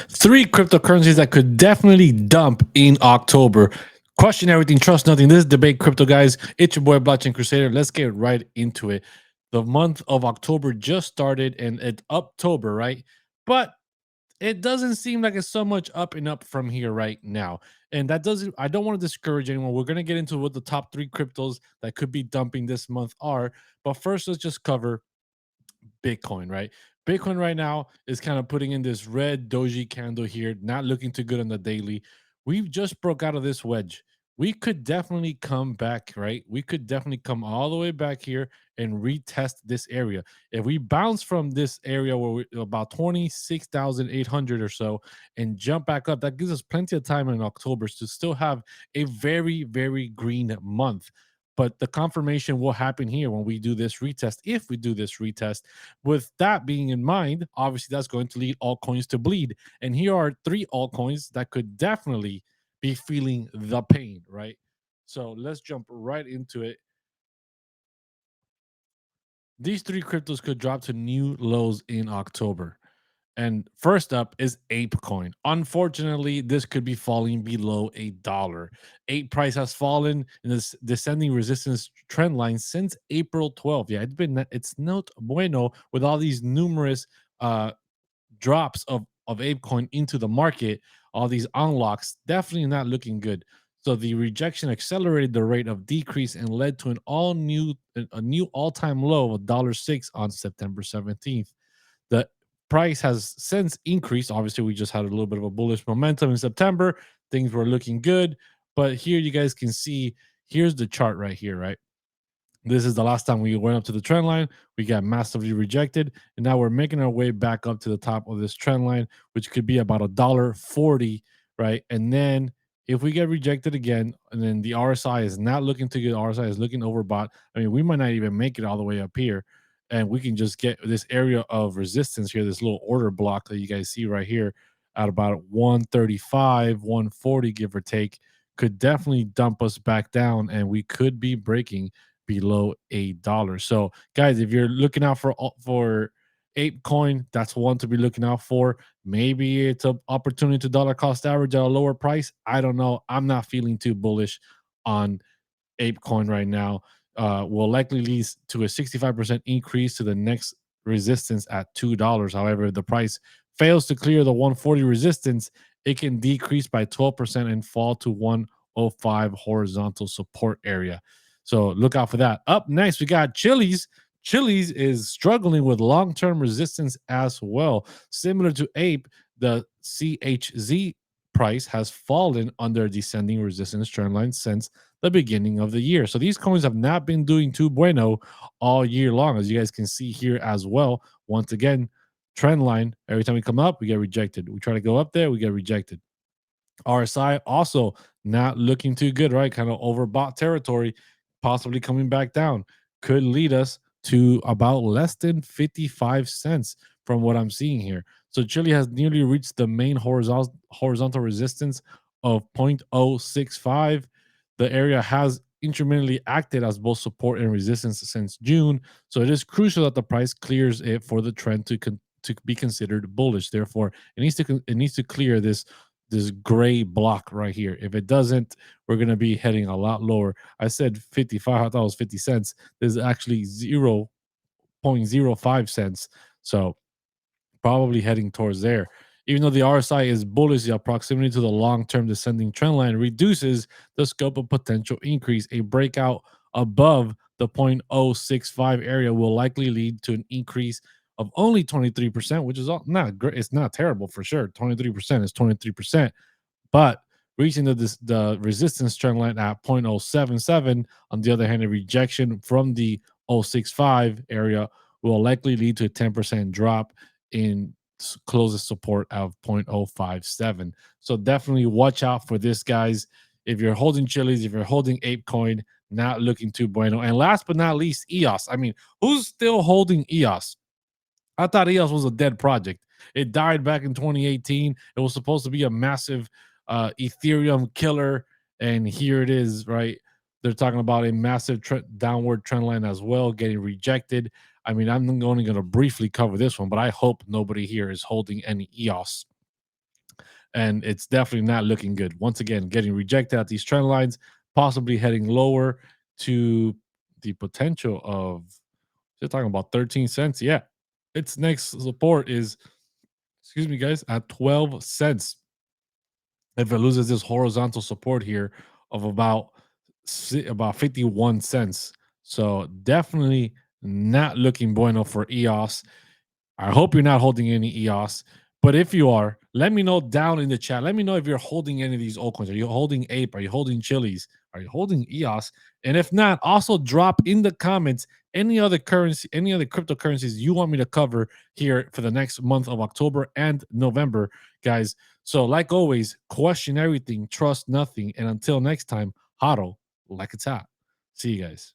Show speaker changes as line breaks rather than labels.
Three cryptocurrencies that could definitely dump in October. Question everything, trust nothing. This is Debate Crypto, guys. It's your boy BlockchainCrusader. Let's get right into it. The month of October just started and it's October, right? But it doesn't seem like it's so much up and up from here right now. And that doesn't, I don't want to discourage anyone. We're going to get into what the top three cryptos that could be dumping this month are. But first, let's just cover Bitcoin, right? Bitcoin right now is kind of putting in this red doji candle here, not looking too good on the daily. We've just broke out of this wedge. We could definitely come back, right? We could definitely come all the way back here and retest this area. If we bounce from this area where we're about 26,800 or so and jump back up, that gives us plenty of time in October to still have a very, very green month. But the confirmation will happen here when we do this retest, if we do this retest. With that being in mind, obviously that's going to lead altcoins to bleed. And here are three altcoins that could definitely be feeling the pain, right? So let's jump right into it. These three cryptos could drop to new lows in October. And first up is ApeCoin. Unfortunately, this could be falling below $1. Ape price has fallen in this descending resistance trend line since April 12th. Yeah, it's not bueno with all these numerous uh drops of ApeCoin into the market, all these unlocks, definitely not looking good. So the rejection accelerated the rate of decrease and led to an a new all-time low of $6 on September 17th. The price has since increased. Obviously, we just had a little bit of a bullish momentum in September. Things were looking good. But here you guys can see, here's the chart right here, right? This is the last time we went up to the trend line. We got massively rejected, and now we're making our way back up to the top of this trend line, which could be about $1.40, right? And then if we get rejected again, and then the RSI is not looking too good, RSI is looking overbought. I mean, we might not even make it all the way up here, and we can just get this area of resistance here, this little order block that you guys see right here at about 135, 140, give or take, could definitely dump us back down, and we could be breaking below $1. So, guys, if you're looking out for Ape Coin, that's one to be looking out for. Maybe it's an opportunity to dollar cost average at a lower price. I don't know. I'm not feeling too bullish on Ape Coin right now. Will likely lead to a 65% increase to the next resistance at $2. However, if the price fails to clear the 140 resistance, it can decrease by 12% and fall to 105 horizontal support area. So look out for that. Up next, we got Chili's. Chili's is struggling with long term resistance as well. Similar to Ape, the CHZ price has fallen under a descending resistance trend line since the beginning of the year. So these coins have not been doing too bueno all year long, as you guys can see here as well. Once again, trend line, every time we come up, we get rejected. We try to go up there, we get rejected. RSI also not looking too good, right? Kind of overbought territory, possibly coming back down. Could lead us to about less than 55 cents from what I'm seeing here. So Chile has nearly reached the main horizontal resistance of 0.065. The area has intermittently acted as both support and resistance since June. So it is crucial that the price clears it for the trend to be considered bullish. Therefore, it needs to clear this gray block right here. If it doesn't, we're going to be heading a lot lower. I said 55, I thought it was 50 cents. There's actually 0.05 cents. So probably heading towards there. Even though the RSI is bullish, the proximity to the long term descending trend line reduces the scope of potential increase. A breakout above the 0.065 area will likely lead to an increase of only 23%, which is not great. It's not terrible for sure. 23% is 23%, but reaching the resistance trend line at 0.077, on the other hand, a rejection from the 0.065 area will likely lead to a 10% drop in closest support of 0.057. So definitely watch out for this, guys. If you're holding Chili's, if you're holding ApeCoin, not looking too bueno. And last but not least, EOS. I mean, who's still holding EOS? I thought EOS was a dead project. It died back in 2018. It was supposed to be a massive Ethereum killer, and here it is, right? They're talking about a massive downward trend line as well, getting rejected. I mean, I'm only going to briefly cover this one, but I hope nobody here is holding any EOS. and it's definitely not looking good. Once again, getting rejected at these trend lines, possibly heading lower to the potential of, they're talking about 13 cents. Yeah, its next support is, excuse me, guys, at 12 cents. If it loses this horizontal support here of about 51 cents. So definitely not looking bueno for EOS. I hope you're not holding any EOS. But if you are, let me know down in the chat. Let me know if you're holding any of these altcoins. Are you holding Ape? Are you holding Chili's? Are you holding EOS? And if not, also drop in the comments any other currency, any other cryptocurrencies you want me to cover here for the next month of October and November, guys. So, like always, question everything, trust nothing. And until next time, hodl like it's hot. See you guys.